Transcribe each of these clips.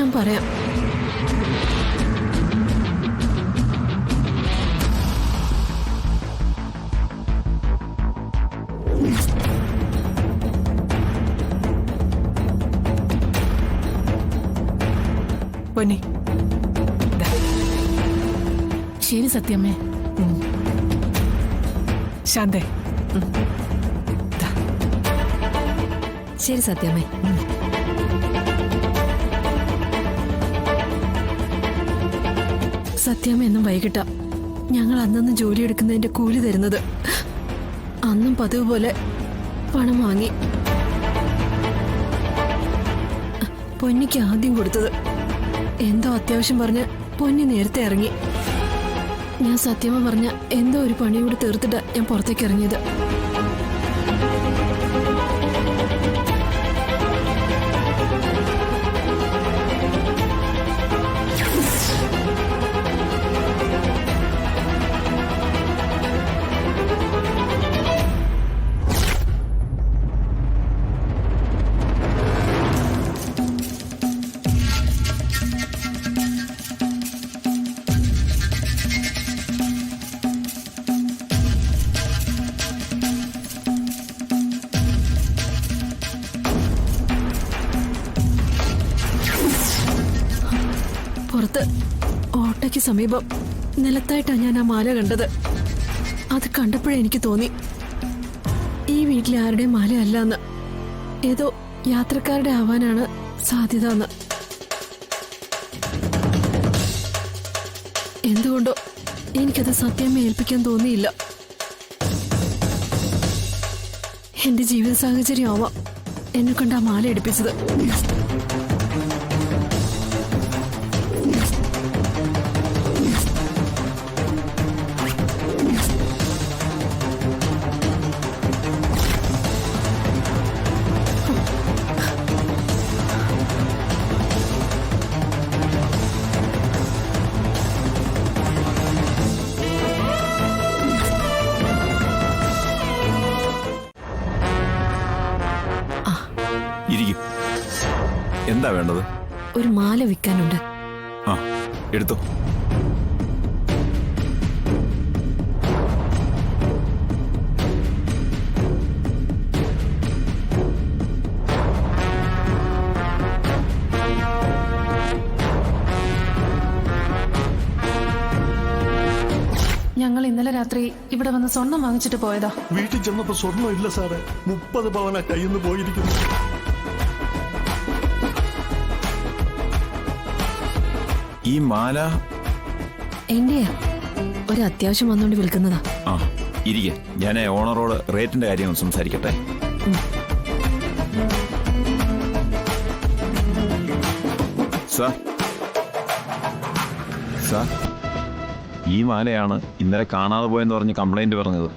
ഞാൻ പറയാം. പൊന്നി, ശരി സത്യമ്മേ. ശാന്തേ, ശരി സത്യമ്മേ. സത്യമ്മ എന്നും വൈകിട്ട ഞങ്ങൾ അന്നന്ന് ജോലി എടുക്കുന്നതിന്റെ കൂലി തരുന്നത്. അന്നും പതിവ് പോലെ പണം വാങ്ങി പൊന്നിക്ക് ആദ്യം കൊടുത്തത്. എന്തോ അത്യാവശ്യം പറഞ്ഞ് പൊന്നി നേരത്തെ ഇറങ്ങി. ഞാൻ സത്യമ്മ പറഞ്ഞ എന്തോ ഒരു പണി കൂടി തീർത്തിട്ടാ ഞാൻ പുറത്തേക്ക് ഇറങ്ങിയത്. പുറത്ത് ഓട്ടയ്ക്ക് സമീപം നിലത്തായിട്ടാണ് ഞാൻ ആ മാല കണ്ടത്. അത് കണ്ടപ്പോഴേ എനിക്ക് തോന്നി ഈ വീട്ടിലെ ആരുടെയും മാലയല്ല എന്ന്, ഏതോ യാത്രക്കാരുടെ ആവാനാണ് സാധ്യത എന്ന്. എന്തുകൊണ്ടോ എനിക്കത് സത്യമ്മ ഏൽപ്പിക്കാൻ തോന്നിയില്ല. എന്റെ ജീവിത സാഹചര്യം ആവാം എന്നെ കൊണ്ട് ആ മാല എടുപ്പിച്ചത്. എന്താ വേണ്ടത്? ഒരു മാല വിൽക്കാനുണ്ട്. ആ, എടുത്തോ. ഞങ്ങൾ ഇന്നലെ രാത്രി ഇവിടെ വന്ന് സ്വർണം വാങ്ങിച്ചിട്ട് പോയതാ. വീട്ടിൽ ചെന്നപ്പോ സ്വർണ്ണം ഇല്ല സാറേ. 30 പവന കയ്യിൽ നിന്ന് പോയിരിക്കുന്നു. ഈ മാല എന്റെയാ, ഒരു അത്യാവശ്യം വന്നുകൊണ്ട് വിൽക്കുന്നതാ. ആ, ഇരിക്കെ. ഞാൻ ഓണറോട് റേറ്റിന്റെ കാര്യം ഒന്ന് സംസാരിക്കട്ടെ. സാർ, സാർ, ഈ മാലയാണ് ഇന്നലെ കാണാതെ പോയെന്ന് പറഞ്ഞ് കംപ്ലൈന്റ് പറഞ്ഞത്.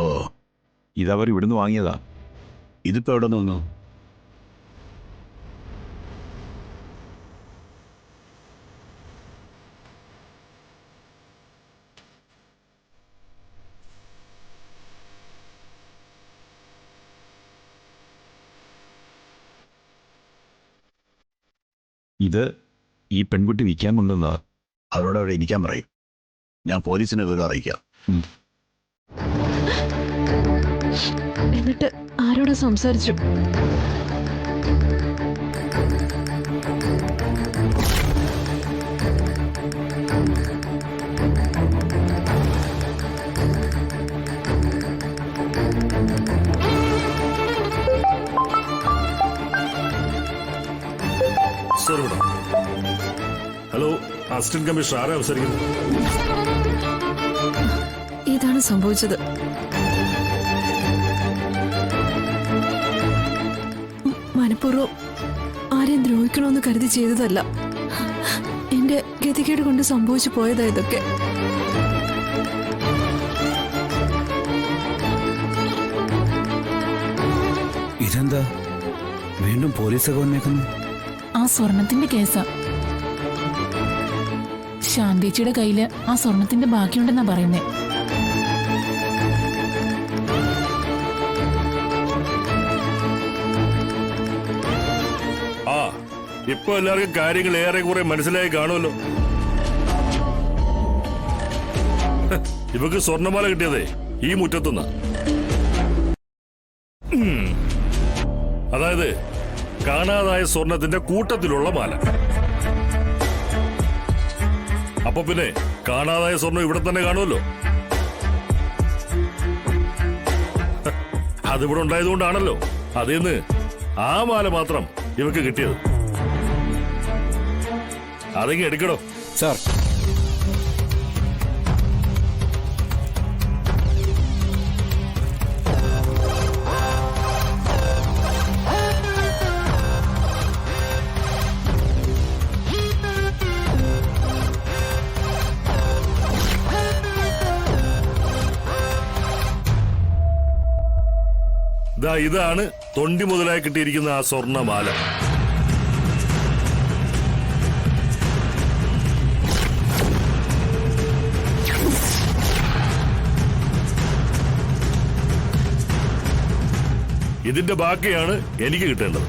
ഓ, ഇതവർ ഇവിടുന്ന് വാങ്ങിയതാ. ഇതിപ്പോ എവിടെ നിന്നു? ഇത് ഈ പെൺകുട്ടി വിൽക്കാൻ കൊണ്ടുവന്നതാ. അവരോട് അവിടെ ഇരിക്കാൻ പറയും. ഞാൻ പോലീസിനെ വിവരം അറിയിക്കാം. എന്നിട്ട് ആരോട് സംസാരിച്ചു? ഹലോ, അസിസ്റ്റന്റ് കമ്മീഷണർ ആരാ അവസരിക്കുന്നത്? ഇതാണ് സംഭവിച്ചത്. മനഃപൂർവ്വം ആരെയും ദ്രോഹിക്കണമെന്ന് കരുതി ചെയ്തതല്ല. എന്റെ ഗതികേട് കൊണ്ട് സംഭവിച്ചു പോയതാ ഇതൊക്കെ. ഇതെന്താ വീണ്ടും പോലീസൊക്കെ വന്നേക്കുന്നു? ആ സ്വർണത്തിന്റെ കേസാ. ശാന്തേച്ചിയുടെ കയ്യില് ആ സ്വർണത്തിന്റെ ബാക്കിയുണ്ടെന്നാ പറയുന്നേ. ആ, ഇപ്പൊ എല്ലാവർക്കും കാര്യങ്ങൾ ഏറെ കുറെ മനസ്സിലായി കാണുമല്ലോ. ഇവക്ക് സ്വർണ്ണമാല കിട്ടിയതേ ഈ മുറ്റത്തുനിന്ന്. അതായത് കാണാതായ സ്വർണത്തിന്റെ കൂട്ടത്തിലുള്ള മാല. അപ്പൊ പിന്നെ കാണാതായ സ്വർണം ഇവിടെ തന്നെ കാണുമല്ലോ. അതിവിടെ ഉണ്ടായതുകൊണ്ടാണല്ലോ അതിന്ന് ആ മാല മാത്രം ഇവക്ക് കിട്ടിയത്. അതെങ്കിൽ എടുക്കണോ? സാർ, ഇതാണ് തൊണ്ടി മുതലായി കിട്ടിയിരിക്കുന്ന ആ സ്വർണ്ണമാല. ഇതിന്റെ ബാക്കിയാണ് എനിക്ക് കിട്ടേണ്ടത്.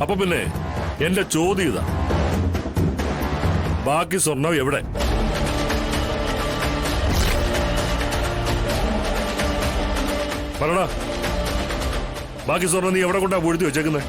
അപ്പൊ പിന്നെ എന്റെ ചോദ്യം ഇതാ, ബാക്കി സ്വർണം എവിടെ? പറടാ, ബാക്കി സ്വർണം നീ എവിടെ കൊണ്ടാ പൂഴ്ത്തി വെച്ചേക്കുന്നേ?